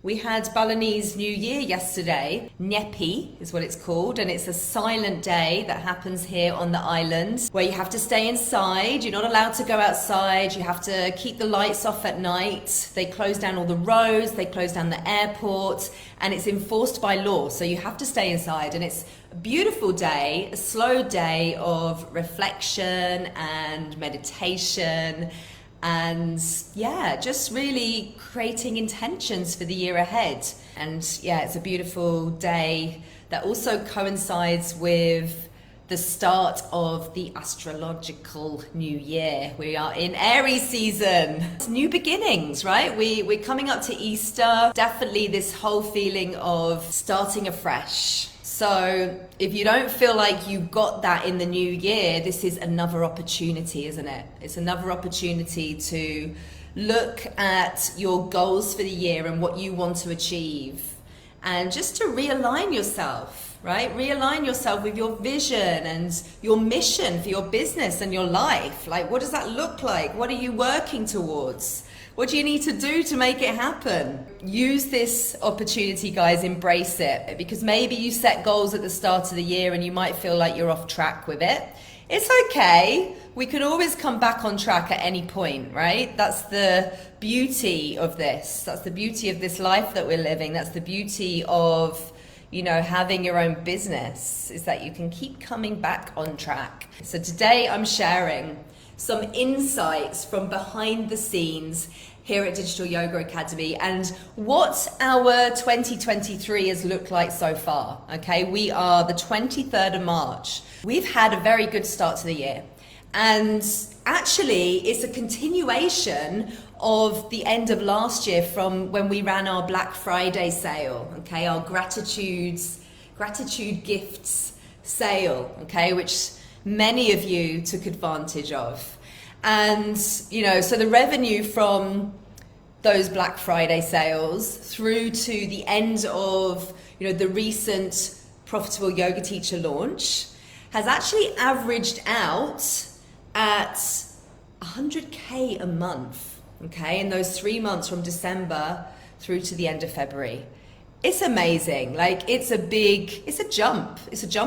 We had Balinese New Year yesterday. Nyepi is what it's called, and it's a silent day that happens here on the island where you have to stay inside. You're not allowed to go outside. You have to keep the lights off at night. They close down all the roads, they close down the airport, and it's enforced by law. So you have to stay inside, and it's a beautiful day, a slow day of reflection and meditation. And yeah, just really creating intentions for the year ahead. And yeah, it's a beautiful day that also coincides with the start of the astrological new year. We are in Aries season. It's new beginnings, right? We're coming up to Easter. Definitely this whole feeling of starting afresh. So if you don't feel like you got that in the new year, this is another opportunity, isn't it? It's another opportunity to look at your goals for the year and what you want to achieve, and just to realign yourself, right? Realign yourself with your vision and your mission for your business and your life. Like, what does that look like? What are you working towards? What do you need to do to make it happen? Use this opportunity, guys, embrace it, because maybe you set goals at the start of the year and you might feel like you're off track with it. It's okay. We can always come back on track at any point, right? That's the beauty of this. That's the beauty of this life that we're living. That's the beauty of, you know, having your own business, is that you can keep coming back on track. So today I'm sharing some insights from behind the scenes here at Digital Yoga Academy and what our 2023 has looked like so far. Okay, we are the 23rd of March. We've had a very good start to the year, and actually it's a continuation of the end of last year, from when we ran our Black Friday sale, okay, our gratitude gifts sale, okay, which many of you took advantage of. And, you know, so the revenue from those Black Friday sales through to the end of, you know, the recent Profitable Yoga Teacher launch has actually averaged out at 100K a month, okay, in those 3 months from December through to the end of February. It's amazing. Like, it's a jump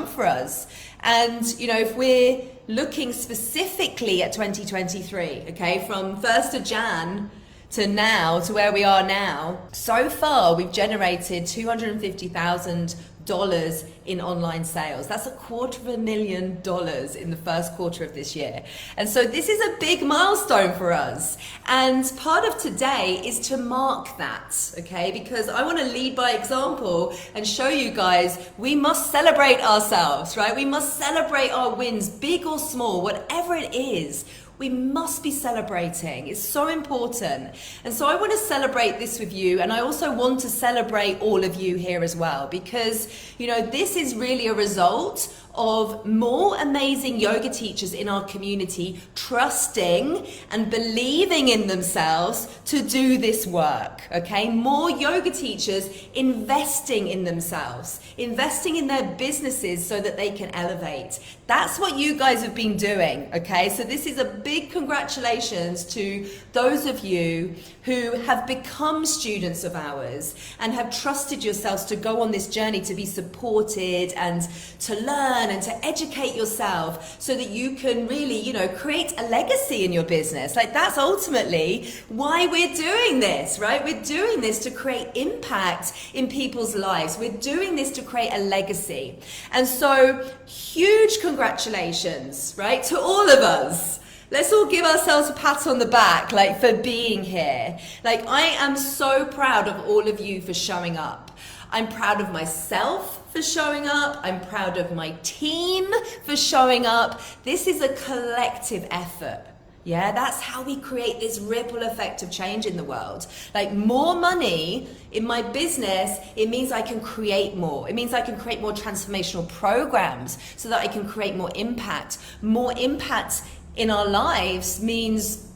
for us. And, you know, if we're looking specifically at 2023, okay, from 1st of Jan to now, to where we are now, so far we've generated $250,000 in online sales. That's $250,000 in the first quarter of this year. And so this is a big milestone for us. And part of today is to mark that, okay? Because I want to lead by example and show you guys we must celebrate ourselves, right? We must celebrate our wins, big or small, whatever it is. We must be celebrating. It's so important. And so I want to celebrate this with you, and I also want to celebrate all of you here as well, because, you know, this is really a result of more amazing yoga teachers in our community trusting and believing in themselves to do this work, okay? More yoga teachers investing in themselves, investing in their businesses so that they can elevate. That's what you guys have been doing, okay? So this is a big congratulations to those of you who have become students of ours and have trusted yourselves to go on this journey, to be supported and to learn and to educate yourself so that you can really, you know, create a legacy in your business. Like, that's ultimately why we're doing this, right? We're doing this to create impact in people's lives. We're doing this to create a legacy. And so huge congratulations, right, to all of us. Let's all give ourselves a pat on the back, like, for being here. Like, I am so proud of all of you for showing up. I'm proud of myself for showing up. I'm proud of my team for showing up. This is a collective effort. Yeah, that's how we create this ripple effect of change in the world. Like, more money in my business, it means I can create more. It means I can create more transformational programs so that I can create more impact. More impact in our lives means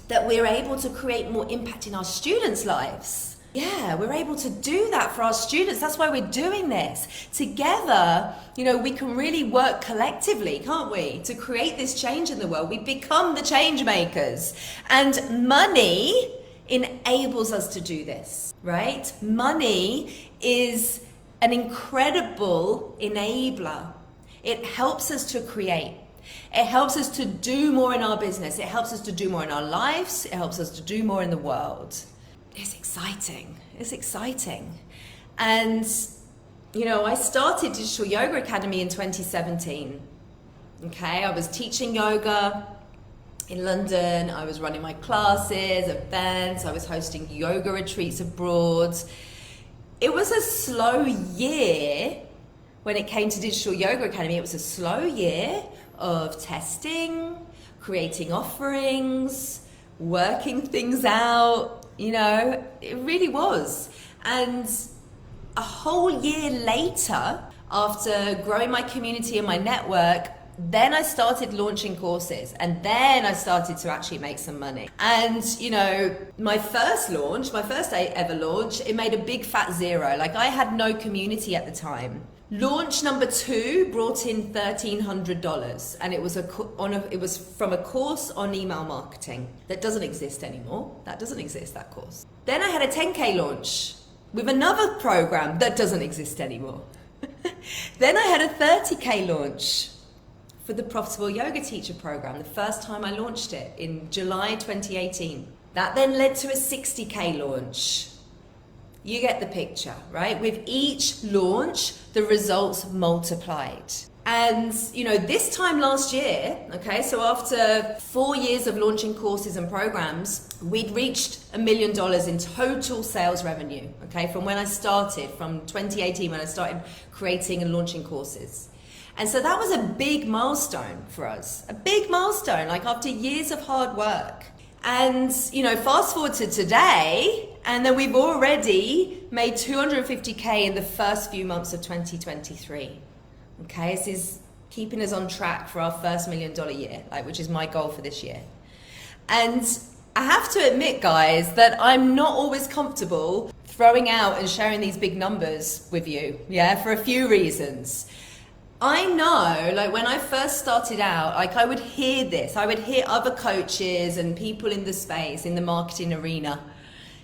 that we're able to create more impact in our students' lives. Yeah, we're able to do that for our students. That's why we're doing this. Together, you know, we can really work collectively, can't we? To create this change in the world. We become the change makers. And money enables us to do this, right? Money is an incredible enabler. It helps us to create. It helps us to do more in our business. It helps us to do more in our lives. It helps us to do more in the world. It's exciting. It's exciting. And, you know, I started Digital Yoga Academy in 2017. Okay, I was teaching yoga in London. I was running my classes, events. I was hosting yoga retreats abroad. It was a slow year when it came to Digital Yoga Academy. It was a slow year of testing, creating offerings, working things out, you know, it really was. And a whole year later, after growing my community and my network, then I started launching courses, and then I started to actually make some money. And, you know, my first ever launch, it made a big fat zero. Like, I had no community at the time. Launch number 2 brought in $1,300, and it was from a course on email marketing that doesn't exist anymore. That doesn't exist, that course. Then I had a 10K launch with another program that doesn't exist anymore. Then I had a 30K launch for the Profitable Yoga Teacher program, the first time I launched it in July 2018. That then led to a 60K launch. You get the picture, right? With each launch, the results multiplied. And, you know, this time last year, okay, so after 4 years of launching courses and programs, we'd reached $1 million in total sales revenue, okay, from when I started, from 2018, when I started creating and launching courses. And so that was a big milestone for us, a big milestone, like after years of hard work. And, you know, fast forward to today, and then we've already made 250K in the first few months of 2023. Okay, this is keeping us on track for our first $1 million year, like, which is my goal for this year. And I have to admit, guys, that I'm not always comfortable throwing out and sharing these big numbers with you, yeah, for a few reasons. I know, like, when I first started out, like, I would hear this. I would hear other coaches and people in the space, in the marketing arena,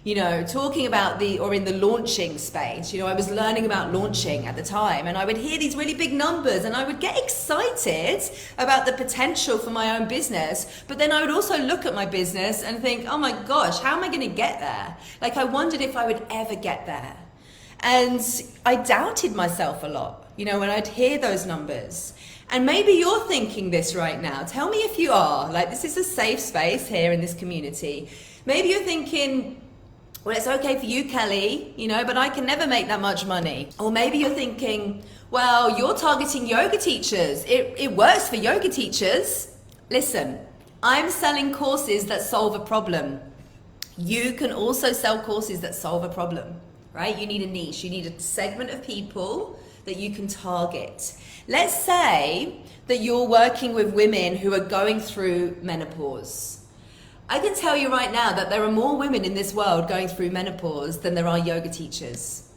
you know, talking about or in the launching space. You know, I was learning about launching at the time, and I would hear these really big numbers, and I would get excited about the potential for my own business. But then I would also look at my business and think, oh my gosh, how am I going to get there? Like, I wondered if I would ever get there. And I doubted myself a lot, you know, when I'd hear those numbers. And maybe you're thinking this right now. Tell me if you are. Like, this is a safe space here in this community. Maybe you're thinking, well, it's okay for you, Kelly, you know, but I can never make that much money. Or maybe you're thinking, well, you're targeting yoga teachers. It works for yoga teachers. Listen, I'm selling courses that solve a problem. You can also sell courses that solve a problem, right? You need a niche. You need a segment of people that you can target. Let's say that you're working with women who are going through menopause. I can tell you right now that there are more women in this world going through menopause than there are yoga teachers.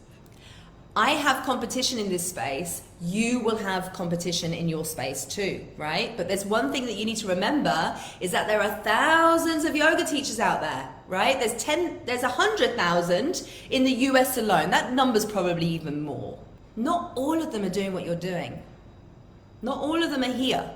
I have competition in this space. You will have competition in your space too, right? But there's one thing that you need to remember is that there are thousands of yoga teachers out there, right? There's 100,000 in the US alone. That number's probably even more. Not all of them are doing what you're doing. Not all of them are here,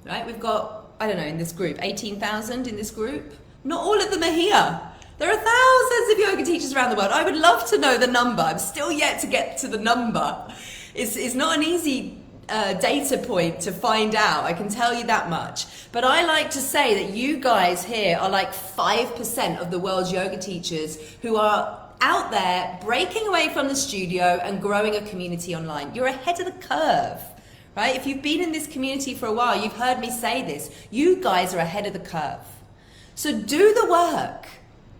right? We've got, I don't know, in this group, 18,000 in this group. Not all of them are here. There are thousands of yoga teachers around the world. I would love to know the number. I'm still yet to get to the number. It's not an easy data point to find out, I can tell you that much. But I like to say that you guys here are like 5% of the world's yoga teachers who are out there breaking away from the studio and growing a community online. You're ahead of the curve, right? If you've been in this community for a while, you've heard me say this. You guys are ahead of the curve. So do the work.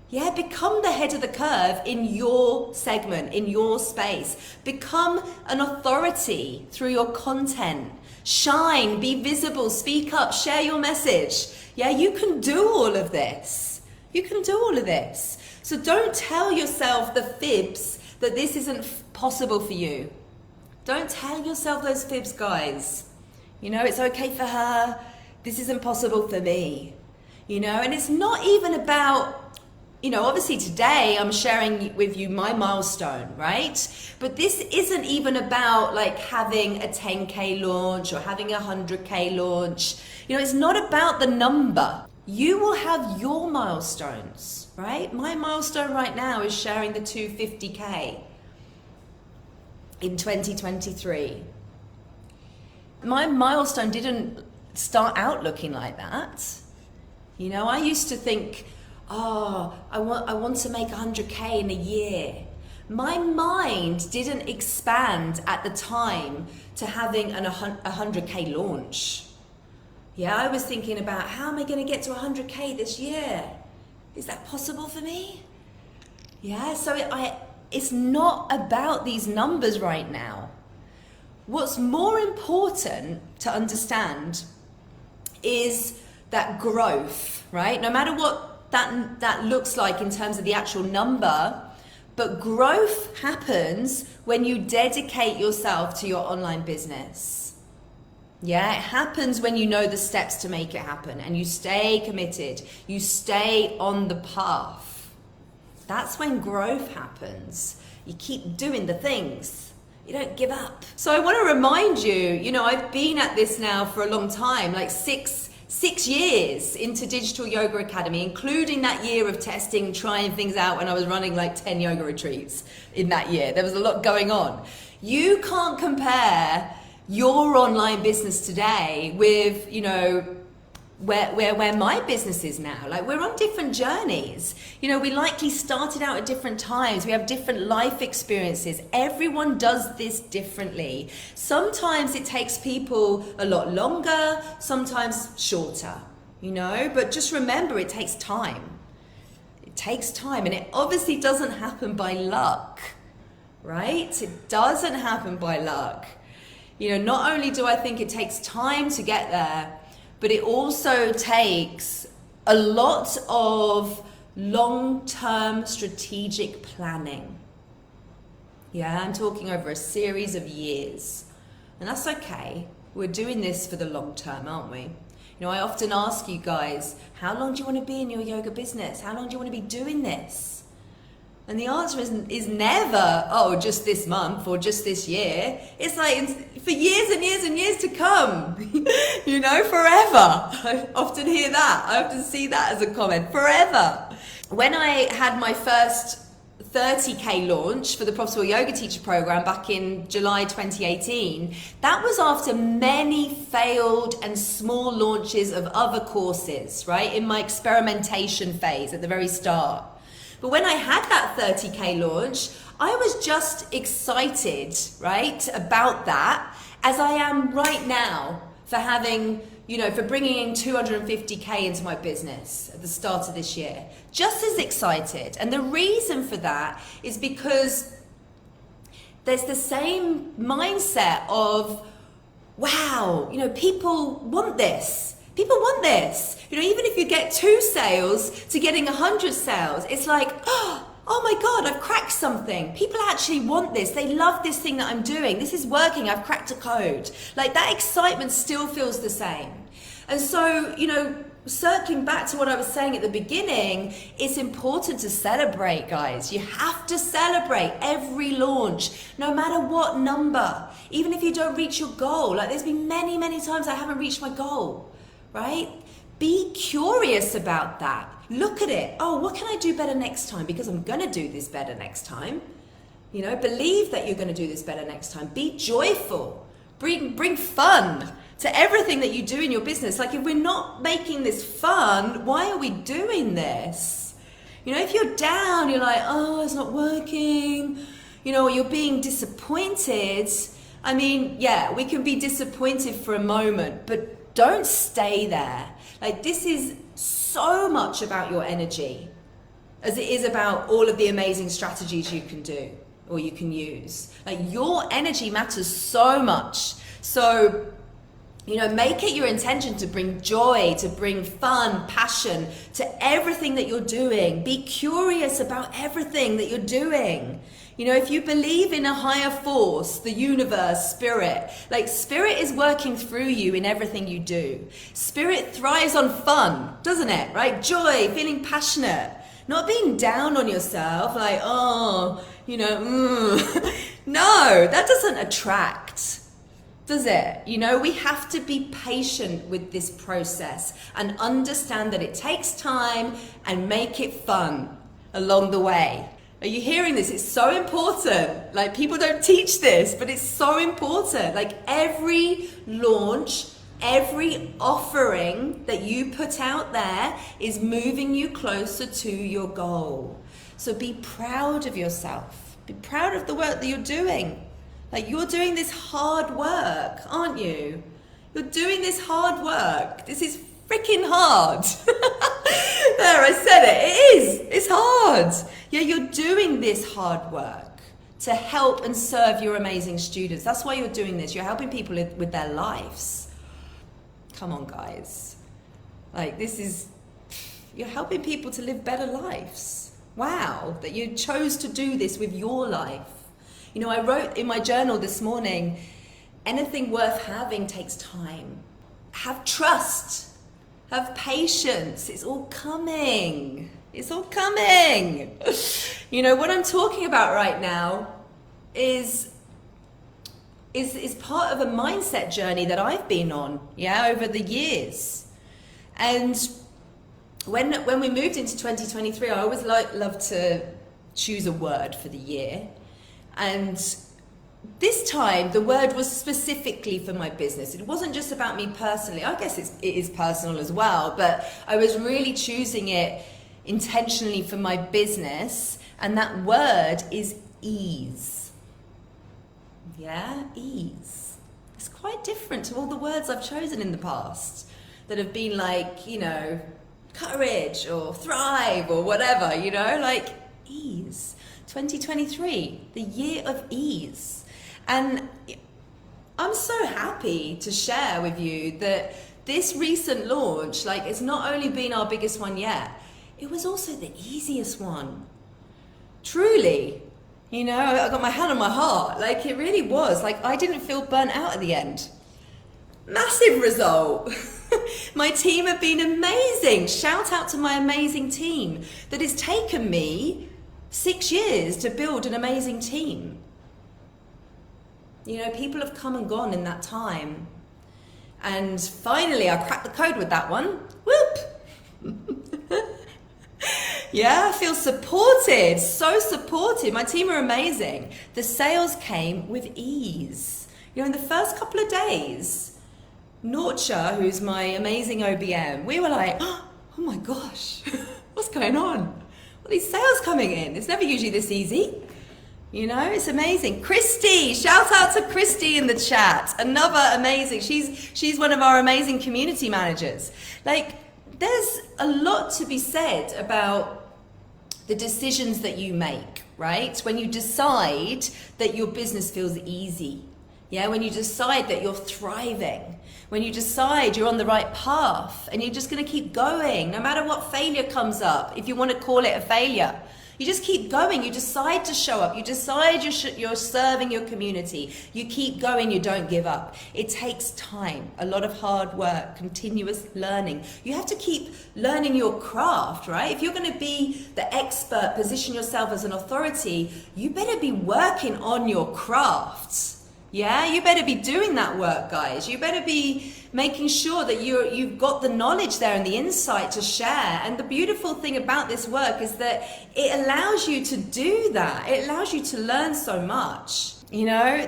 Yeah, become the head of the curve in your segment, in your space. Become an authority through your content. Shine, be visible, speak up, share your message. Yeah, you can do all of this. You can do all of this. So don't tell yourself the fibs that this isn't possible for you. Don't tell yourself those fibs, guys. You know, it's okay for her. This isn't possible for me. You know, and it's not even about obviously today I'm sharing with you my milestone, right? But this isn't even about like having a 10K launch or having a 100K launch. It's not about the number. You will have your milestones, right? My milestone right now is sharing the 250K in 2023. My milestone didn't start out looking like that. I used to think, I want to make 100K in a year. My mind didn't expand at the time to having a 100K launch. I was thinking about, how am I going to get to 100K this year? Is that possible for me? So it's not about these numbers right now. What's more important to understand is that growth, right? No matter what that looks like in terms of the actual number, but growth happens when you dedicate yourself to your online business. It happens when you know the steps to make it happen and you stay committed, you stay on the path. That's when growth happens. You keep doing the things. You don't give up. So I want to remind you, I've been at this now for a long time, like six years into Digital Yoga Academy, including that year of testing, trying things out when I was running like 10 yoga retreats in that year. There was a lot going on. You can't compare your online business today with, where my business is now. Like, we're on different journeys. We likely started out at different times. We have different life experiences. Everyone does this differently. Sometimes it takes people a lot longer, sometimes shorter, but just remember, it takes time. It takes time, and it obviously doesn't happen by luck, right? It doesn't happen by luck. Not only do I think it takes time to get there, but it also takes a lot of long-term strategic planning. I'm talking over a series of years. And that's okay. We're doing this for the long term, aren't we? I often ask you guys, how long do you want to be in your yoga business? How long do you want to be doing this? And the answer is never, just this month or just this year. It's like for years and years and years to come, forever. I often hear that. I often see that as a comment, forever. When I had my first 30K launch for the Profitable Yoga Teacher Program back in July 2018, that was after many failed and small launches of other courses, right? In my experimentation phase at the very start. But when I had that 30K launch, I was just excited, right, about that, as I am right now for having, for bringing in 250K into my business at the start of this year. Just as excited. And the reason for that is because there's the same mindset of, wow, people want this. People want this. Even if you get 2 sales to getting 100 sales, it's like, oh my God, I've cracked something. People actually want this. They love this thing that I'm doing. This is working. I've cracked a code. Like, that excitement still feels the same. And so, circling back to what I was saying at the beginning, it's important to celebrate, guys. You have to celebrate every launch, no matter what number. Even if you don't reach your goal. Like, there's been many, many times I haven't reached my goal. Right? Be curious about that. Look at it. Oh, what can I do better next time? Because I'm going to do this better next time. Believe that you're going to do this better next time. Be joyful. Bring fun to everything that you do in your business. Like, if we're not making this fun, why are we doing this? If you're down, you're like, oh, it's not working, or you're being disappointed. I mean, we can be disappointed for a moment, but don't stay there. Like, this is so much about your energy as it is about all of the amazing strategies you can do or you can use. Like, your energy matters so much. So, make it your intention to bring joy, to bring fun, passion to everything that you're doing. Be curious about everything that you're doing. If you believe in a higher force, the universe, spirit, like, spirit is working through you in everything you do. Spirit thrives on fun, doesn't it? Right? Joy, feeling passionate. Not being down on yourself, like, oh, you know, no, that doesn't attract, does it? You know, we have to be patient with this process and understand that it takes time and make it fun along the way. Are you hearing this? It's so important. Like, people don't teach this, but it's so important. Like, every launch, every offering that you put out there is moving you closer to your goal. So be proud of yourself. Be proud of the work that you're doing. Like, you're doing this hard work, aren't you? You're doing this hard work. This is freaking hard. There, I said it. It is. It's hard. Yeah, you're doing this hard work to help and serve your amazing students. That's why you're doing this. You're helping people with their lives. Come on, guys. Like, you're helping people to live better lives. Wow, that you chose to do this with your life. You know, I wrote in my journal this morning, anything worth having takes time. Have trust. Have patience. It's all coming. It's all coming. You know, what I'm talking about right now is part of a mindset journey that I've been on, over the years. And when we moved into 2023, I always love to choose a word for the year. And this time, the word was specifically for my business. It wasn't just about me personally. I guess it is personal as well, but I was really choosing it intentionally for my business. And that word is ease. Yeah, ease. It's quite different to all the words I've chosen in the past that have been like, you know, courage or thrive or whatever, you know, like ease. 2023, the year of ease. And I'm so happy to share with you that this recent launch, like, it's not only been our biggest one yet, it was also the easiest one. Truly, you know, I got my hand on my heart. Like, it really was. Like, I didn't feel burnt out at the end. Massive result. My team have been amazing. Shout out to my amazing team that has taken me 6 years to build an amazing team. You know, people have come and gone in that time. And finally, I cracked the code with that one. Whoop! Yeah, I feel supported, so supported. My team are amazing. The sales came with ease. You know, in the first couple of days, Norcha, who's my amazing OBM, we were like, oh my gosh, what's going on? All these sales coming in. It's never usually this easy. You know, it's amazing. Christy, shout out to Christy in the chat. Another amazing, she's one of our amazing community managers. Like, there's a lot to be said about the decisions that you make, right? When you decide that your business feels easy. Yeah, when you decide that you're thriving, when you decide you're on the right path and you're just going to keep going, no matter what failure comes up, if you want to call it a failure, you just keep going. You decide to show up. You decide you're serving your community. You keep going. You don't give up. It takes time, a lot of hard work, continuous learning. You have to keep learning your craft, right? If you're going to be the expert, position yourself as an authority, you better be working on your craft. Yeah, you better be doing that work, guys. You better be making sure that you've got the knowledge there and the insight to share. And the beautiful thing about this work is that it allows you to do that. It allows you to learn so much. You know,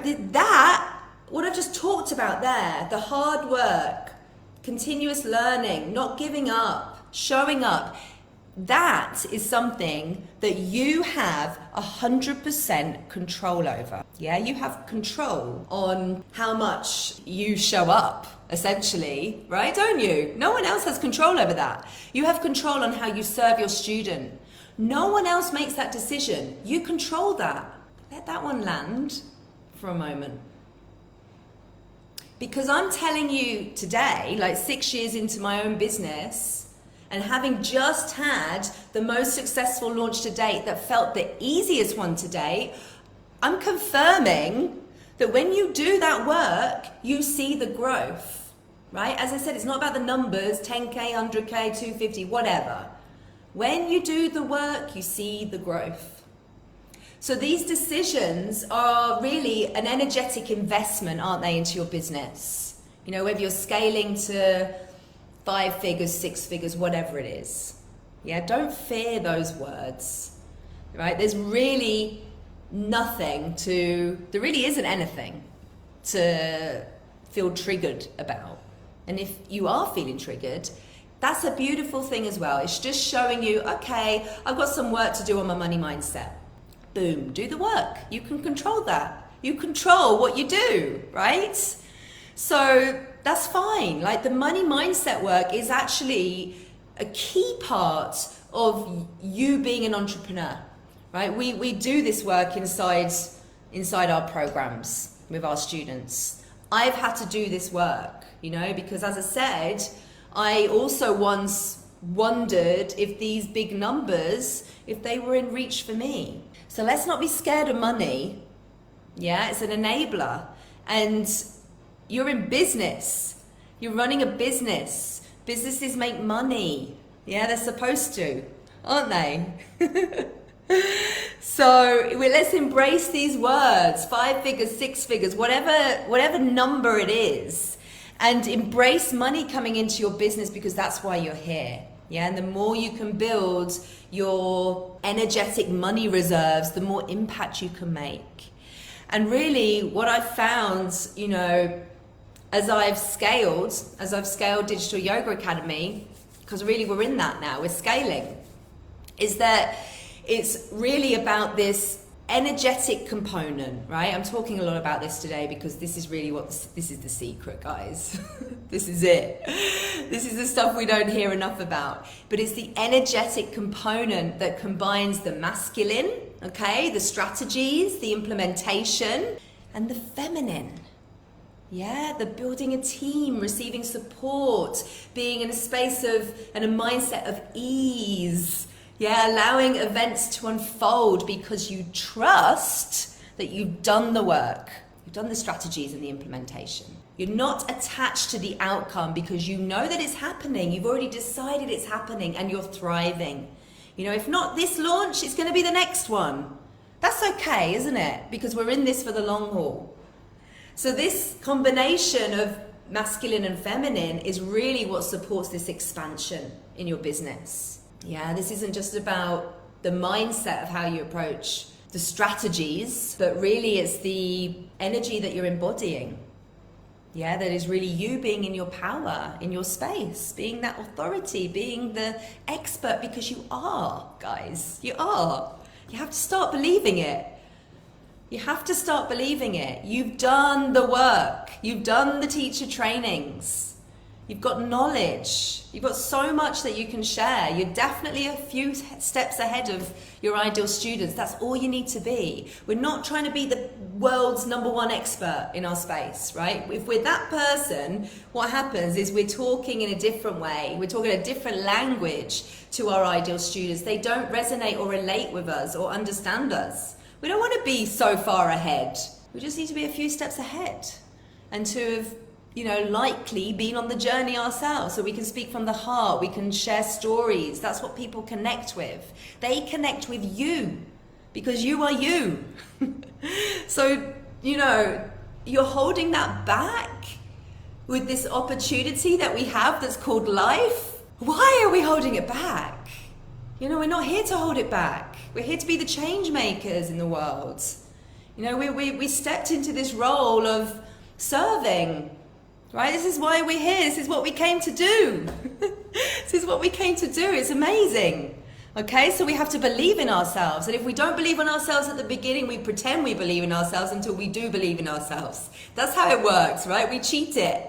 what I've just talked about there, the hard work, continuous learning, not giving up, showing up, that is something that you have 100% control over. Yeah, you have control on how much you show up, essentially, right? Don't you? No one else has control over that. You have control on how you serve your student. No one else makes that decision. You control that. Let that one land for a moment. Because I'm telling you today, like 6 years into my own business, and having just had the most successful launch to date that felt the easiest one to date, I'm confirming that when you do that work, you see the growth, right? As I said, it's not about the numbers, 10K, 100K, 250, whatever. When you do the work, you see the growth. So these decisions are really an energetic investment, aren't they, into your business? You know, whether you're scaling to 5 figures, 6 figures, whatever it is. Yeah, don't fear those words, right? There's really there really isn't anything to feel triggered about. And if you are feeling triggered, that's a beautiful thing as well. It's just showing you, okay, I've got some work to do on my money mindset. Boom, do the work. You can control that. You control what you do, right? So that's fine. Like, the money mindset work is actually a key part of you being an entrepreneur, right? We do this work inside our programs with our students. I've had to do this work, you know, because as I said, I also once wondered if these big numbers, if they were in reach for me. So let's not be scared of money. Yeah, it's an enabler. And you're in business. You're running a business. Businesses make money. Yeah, they're supposed to, aren't they? So let's embrace these words, 5 figures, 6 figures, whatever number it is, and embrace money coming into your business, because that's why you're here. Yeah, and the more you can build your energetic money reserves, the more impact you can make. And really what I've found, you know, as I've scaled Digital Yoga Academy, because really we're in that now, we're scaling, is that it's really about this energetic component, right? I'm talking a lot about this today because this is really this is the secret, guys. This is it. This is the stuff we don't hear enough about. But it's the energetic component that combines the masculine, okay, the strategies, the implementation, and the feminine. Yeah, the building a team, receiving support, being in a space of and a mindset of ease. Yeah, allowing events to unfold because you trust that you've done the work. You've done the strategies and the implementation. You're not attached to the outcome because you know that it's happening. You've already decided it's happening and you're thriving. You know, if not this launch, it's going to be the next one. That's okay, isn't it? Because we're in this for the long haul. So this combination of masculine and feminine is really what supports this expansion in your business. Yeah, this isn't just about the mindset of how you approach the strategies, but really it's the energy that you're embodying. Yeah, that is really you being in your power, in your space, being that authority, being the expert, because you are, guys, you are. You have to start believing it. You have to start believing it. You've done the work. You've done the teacher trainings. You've got knowledge. You've got so much that you can share. You're definitely a few steps ahead of your ideal students. That's all you need to be. We're not trying to be the world's #1 expert in our space, right? If we're that person, what happens is we're talking in a different way. We're talking a different language to our ideal students. They don't resonate or relate with us or understand us. We don't want to be so far ahead. We just need to be a few steps ahead and to have, you know, likely been on the journey ourselves, so we can speak from the heart, we can share stories. That's what people connect with. They connect with you because you are you. So, you know, you're holding that back with this opportunity that we have that's called life. Why are we holding it back? You know, we're not here to hold it back. We're here to be the change makers in the world. You know, we stepped into this role of serving. Right? This is why we're here. This is what we came to do. This is what we came to do. It's amazing. Okay, so we have to believe in ourselves. And if we don't believe in ourselves at the beginning, we pretend we believe in ourselves until we do believe in ourselves. That's how it works, right? We cheat it.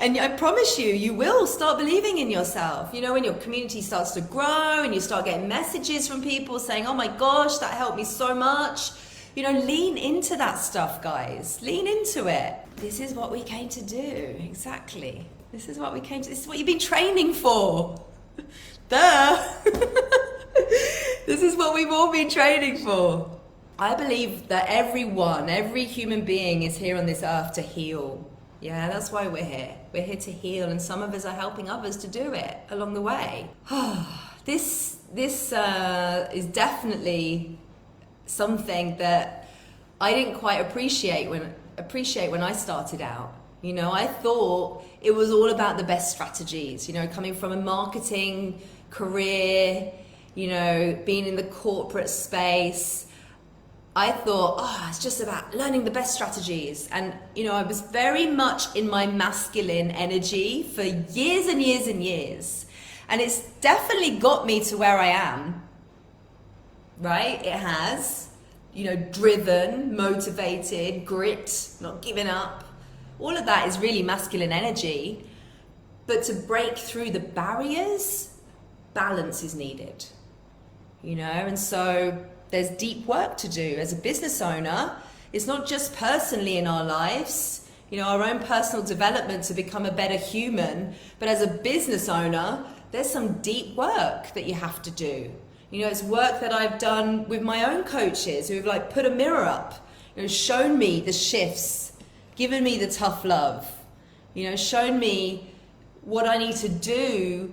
And I promise you, you will start believing in yourself. You know, when your community starts to grow and you start getting messages from people saying, oh my gosh, that helped me so much. You know, lean into that stuff, guys. Lean into it. This is what we came to do. Exactly. This is what we came to. This is what you've been training for. Duh. This is what we've all been training for. I believe that every human being is here on this earth to heal. Yeah, that's why we're here. We're here to heal, and some of us are helping others to do it along the way. This is definitely something that I didn't quite appreciate when I started out. You know, I thought it was all about the best strategies, you know, coming from a marketing career, you know, being in the corporate space. I thought, it's just about learning the best strategies. And, you know, I was very much in my masculine energy for years and years and years. And it's definitely got me to where I am, right? It has, you know, driven, motivated, grit, not giving up. All of that is really masculine energy. But to break through the barriers, balance is needed, you know? And so there's deep work to do as a business owner. It's not just personally in our lives, you know, our own personal development to become a better human, but as a business owner, there's some deep work that you have to do. You know, it's work that I've done with my own coaches who've like put a mirror up, you know, shown me the shifts, given me the tough love, you know, shown me what I need to do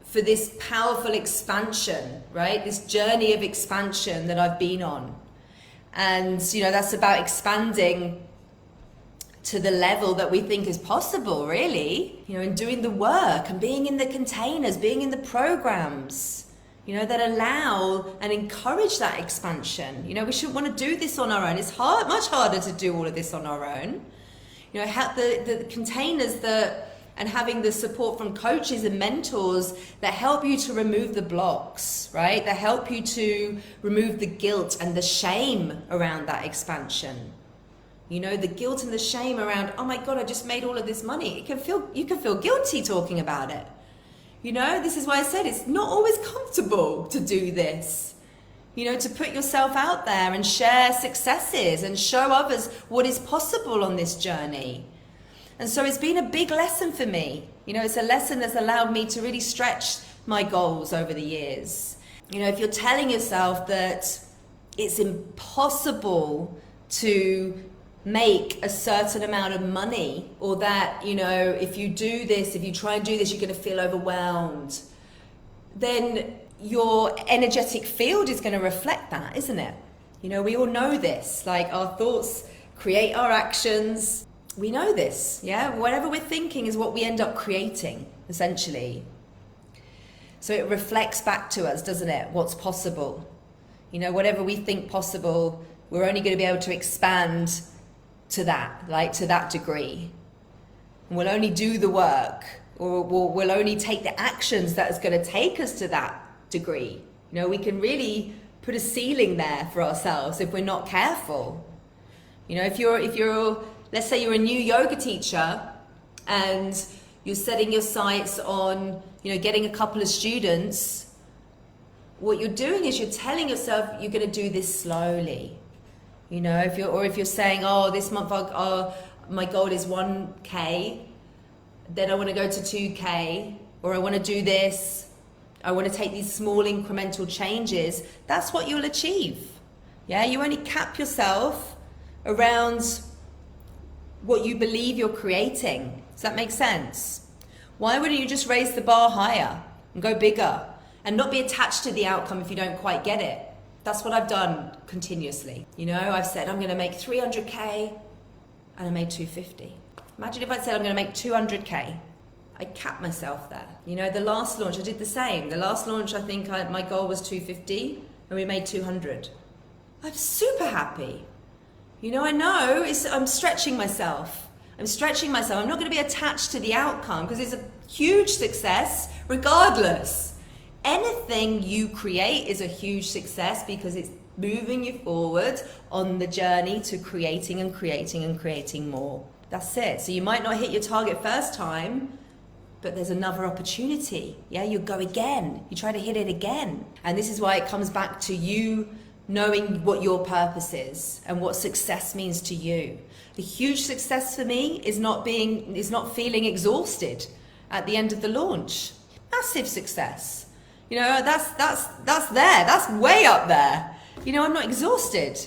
for this powerful expansion, right? This journey of expansion that I've been on. And, you know, that's about expanding to the level that we think is possible, really, you know, and doing the work and being in the containers, being in the programs, you know, that allow and encourage that expansion. You know, we shouldn't want to do this on our own. It's hard, much harder to do all of this on our own. You know, have the containers and having the support from coaches and mentors that help you to remove the blocks, right? That help you to remove the guilt and the shame around that expansion. You know, the guilt and the shame around, oh my God, I just made all of this money. You can feel guilty talking about it. You know, this is why I said it's not always comfortable to do this. You know, to put yourself out there and share successes and show others what is possible on this journey. And so it's been a big lesson for me. You know, it's a lesson that's allowed me to really stretch my goals over the years. You know, if you're telling yourself that it's impossible to make a certain amount of money, or that, you know, if you do this, if you try and do this, you're going to feel overwhelmed, then your energetic field is going to reflect that, isn't it? You know, we all know this, like our thoughts create our actions. We know this, yeah? Whatever we're thinking is what we end up creating, essentially. So it reflects back to us, doesn't it? What's possible. You know, whatever we think possible, we're only going to be able to expand to that, like to that degree. And we'll only do the work, or we'll only take the actions that is going to take us to that degree. You know, we can really put a ceiling there for ourselves if we're not careful. You know, if you're let's say you're a new yoga teacher and you're setting your sights on, you know, getting a couple of students, what you're doing is you're telling yourself you're going to do this slowly. You know, if you're saying, this month my goal is 1K, then I want to go to 2K, or I want to do this, I want to take these small incremental changes, that's what you'll achieve. Yeah, you only cap yourself around what you believe you're creating. Does that make sense? Why wouldn't you just raise the bar higher and go bigger and not be attached to the outcome if you don't quite get it? That's what I've done continuously. You know, I've said I'm going to make 300K and I made 250. Imagine if I said I'm going to make 200K. I capped myself there. You know, the last launch I did the same. The last launch I think my goal was 250 and we made 200. I'm super happy. You know, I know I'm stretching myself. I'm not going to be attached to the outcome because it's a huge success regardless. Anything you create is a huge success because it's moving you forward on the journey to creating and creating and creating more. That's it. So you might not hit your target first time, but there's another opportunity. Yeah, you go again. You try to hit it again. And this is why it comes back to you knowing what your purpose is and what success means to you. The huge success for me is not feeling exhausted at the end of the launch. Massive success. You know, that's way up there. You know, I'm not exhausted.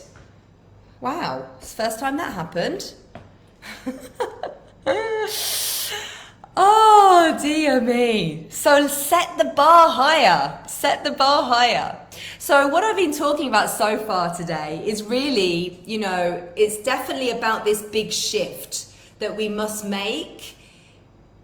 Wow, it's the first time that happened. Oh, dear me. So set the bar higher. Set the bar higher. So what I've been talking about so far today is really, it's definitely about this big shift that we must make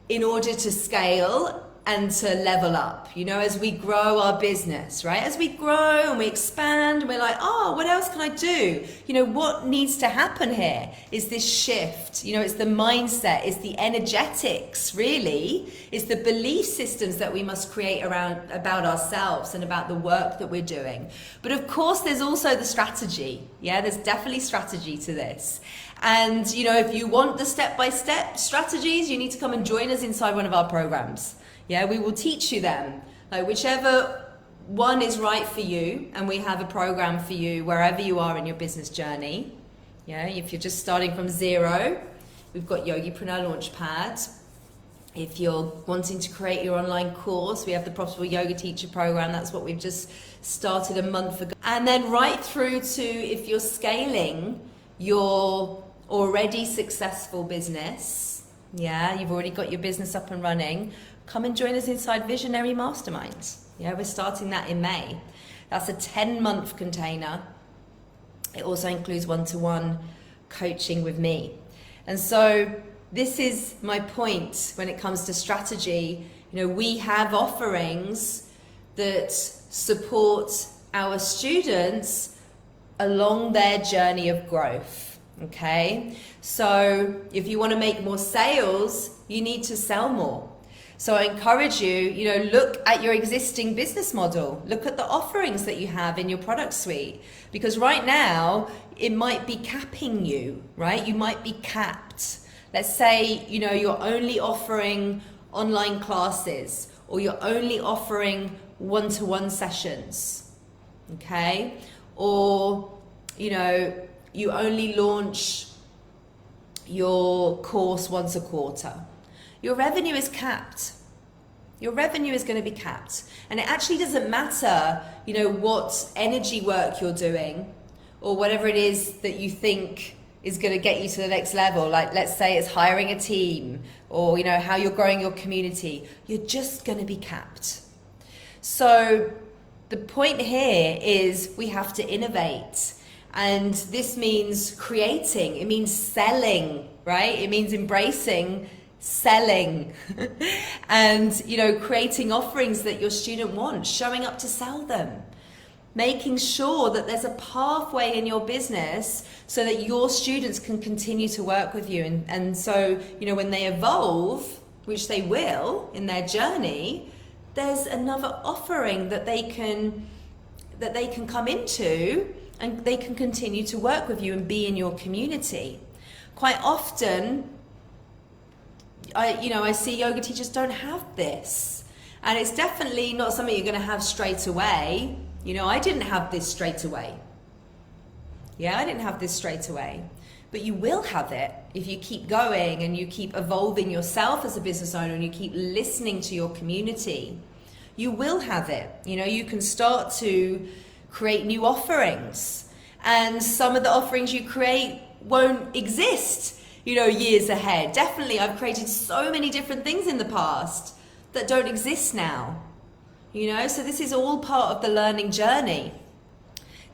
in order to scale and to level up, as we grow our business, right? As we grow and we expand, and we're like, oh, what else can I do? What needs to happen here is this shift. It's the mindset, it's the energetics, really. It's the belief systems that we must create about ourselves and about the work that we're doing. But of course, there's also the strategy. Yeah, there's definitely strategy to this. And, if you want the step-by-step strategies, you need to come and join us inside one of our programs. Yeah, we will teach you them, like whichever one is right for you, and we have a program for you wherever you are in your business journey. Yeah, if you're just starting from zero, we've got YOGIPRENEUR LAUNCHPAD. If you're wanting to create your online course, we have the Profitable Yoga Teacher program. That's what we've just started a month ago. And then right through to if you're scaling your already successful business, yeah, you've already got your business up and running, come and join us inside Visionary Mastermind. Yeah, we're starting that in May. That's a 10-month container. It also includes one-to-one coaching with me. And so this is my point when it comes to strategy. We have offerings that support our students along their journey of growth. Okay, so if you want to make more sales, you need to sell more. So I encourage you, look at your existing business model. Look at the offerings that you have in your product suite. Because right now, it might be capping you, right? You might be capped. Let's say, you're only offering online classes, or you're only offering one-to-one sessions, okay? Or, you only launch your course once a quarter. Your revenue is capped. Your revenue is going to be capped. And it actually doesn't matter, what energy work you're doing or whatever it is that you think is going to get you to the next level. Like, let's say it's hiring a team or, how you're growing your community. You're just going to be capped. So the point here is we have to innovate. And this means creating. It means selling, right? It means embracing selling and creating offerings that your student wants, showing up to sell them, making sure that there's a pathway in your business so that your students can continue to work with you, and so when they evolve, which they will in their journey, there's another offering that they can come into, and they can continue to work with you and be in your community. Quite often I see yoga teachers don't have this, and it's definitely not something you're going to have straight away. I didn't have this straight away. Yeah, I didn't have this straight away, but you will have it if you keep going and you keep evolving yourself as a business owner and you keep listening to your community. You will have it. You can start to create new offerings, and some of the offerings you create won't exist years ahead. Definitely, I've created so many different things in the past that don't exist now. So this is all part of the learning journey.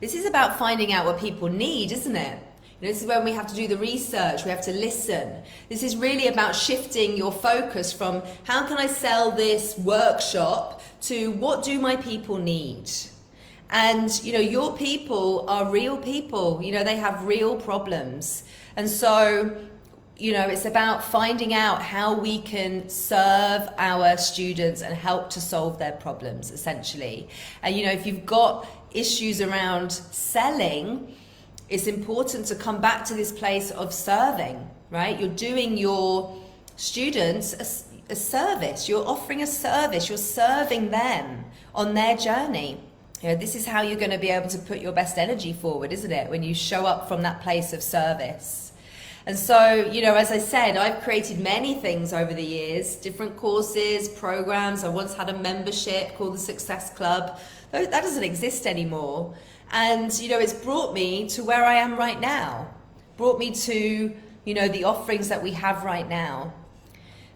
This is about finding out what people need, isn't it? This is when we have to do the research, we have to listen. This is really about shifting your focus from how can I sell this workshop to what do my people need? And your people are real people. They have real problems. And so it's about finding out how we can serve our students and help to solve their problems, essentially. And if you've got issues around selling, it's important to come back to this place of serving, right? You're doing your students a service. You're offering a service. You're serving them on their journey. This is how you're going to be able to put your best energy forward, isn't it? When you show up from that place of service. And so, as I said, I've created many things over the years, different courses, programs. I once had a membership called the Success Club. That doesn't exist anymore. And, it's brought me to where I am right now, brought me to, the offerings that we have right now.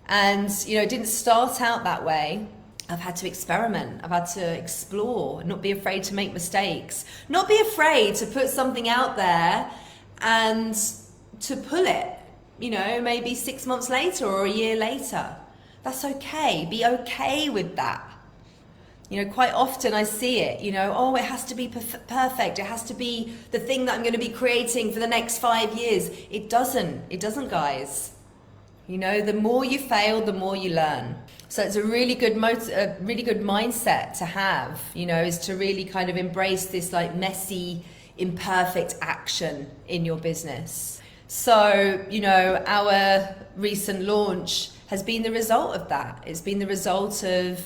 And, you know, it didn't start out that way. I've had to experiment. I've had to explore, not be afraid to make mistakes, not be afraid to put something out there and to pull it, you know, maybe 6 months later or a year later. That's okay. Be okay with that. You know, quite often I see it, you know, oh, it has to be perfect. It has to be the thing that I'm going to be creating for the next 5 years. It doesn't, guys. You know, the more you fail, the more you learn. So it's a really good mindset to have, you know, is to really kind of embrace this like messy, imperfect action in your business. So, you know, our recent launch has been the result of that. It's been the result of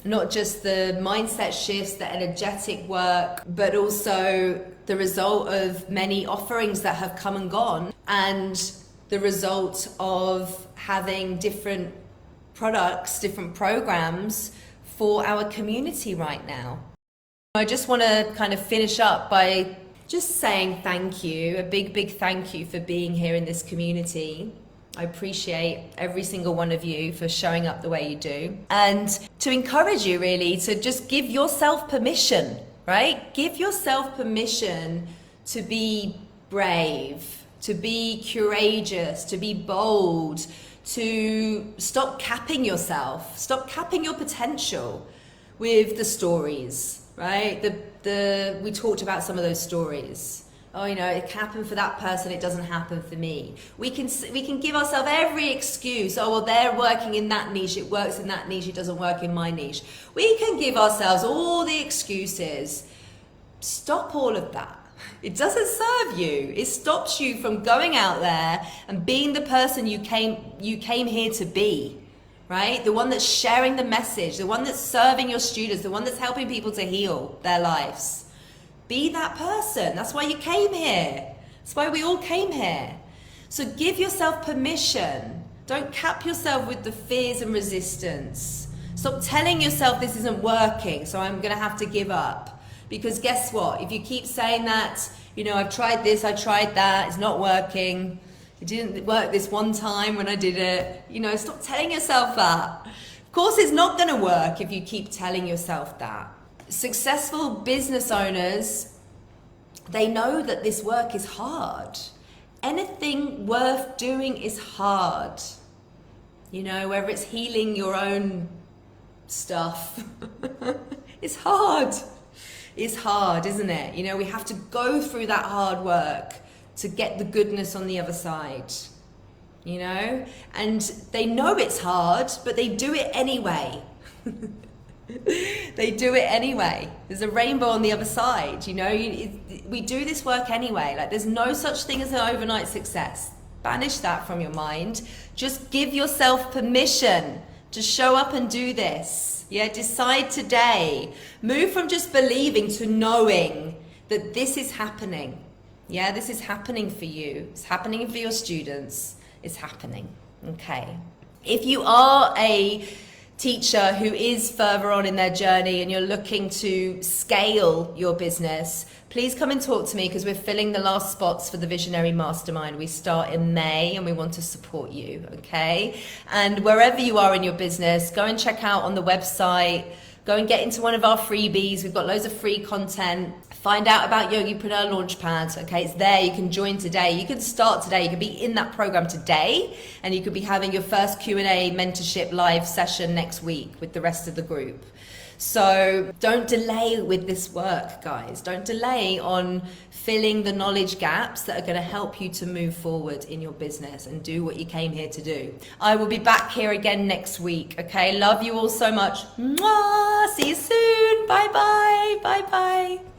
not just the mindset shifts, the energetic work, but also the result of many offerings that have come and gone, and the result of having different products, different programs for our community right now. I just want to kind of finish up by just saying thank you, a big thank you for being here in this community. I appreciate every single one of you for showing up the way you do, and to encourage you really to just give yourself permission, right? Give yourself permission to be brave, to be courageous, to be bold, to stop capping yourself, stop capping your potential with the stories, right? We talked about some of those stories. Oh, you know, it happened for that person, it doesn't happen for me. We can give ourselves every excuse. Oh, well, they're working in that niche, it works in that niche, it doesn't work in my niche. We can give ourselves all the excuses. Stop all of that. It doesn't serve you. It stops you from going out there and being the person you came here to be, right? The one that's sharing the message, the one that's serving your students, the one that's helping people to heal their lives. Be that person. That's why you came here. That's why we all came here. So give yourself permission. Don't cap yourself with the fears and resistance. Stop telling yourself this isn't working, so I'm going to have to give up. Because guess what? If you keep saying that, you know, I've tried this, I tried that, it's not working. It didn't work this one time when I did it. You know, stop telling yourself that. Of course, it's not going to work if you keep telling yourself that. Successful business owners, they know that this work is hard. Anything worth doing is hard. You know, whether it's healing your own stuff, it's hard. It's hard, isn't it? You know, we have to go through that hard work to get the goodness on the other side, you know? And they know it's hard, but they do it anyway. They do it anyway. There's a rainbow on the other side, you know? We do this work anyway. Like, there's no such thing as an overnight success. Banish that from your mind. Just give yourself permission to show up and do this. Yeah, decide today. Move from just believing to knowing that this is happening. Yeah, this is happening for you. It's happening for your students. It's happening. Okay. If you are a teacher who is further on in their journey and you're looking to scale your business, please come and talk to me, because we're filling the last spots for the Visionary Mastermind. We start in May and we want to support you, okay? And wherever you are in your business, go and check out on the website, go and get into one of our freebies. We've got loads of free content. Find out about YOGIPRENEUR LAUNCHPAD, okay? It's there, you can join today. You can start today, you can be in that program today, and you could be having your first Q&A mentorship live session next week with the rest of the group. So don't delay with this work, guys. Don't delay on filling the knowledge gaps that are going to help you to move forward in your business and do what you came here to do. I will be back here again next week, okay? Love you all so much. Mwah! See you soon. Bye-bye. Bye-bye.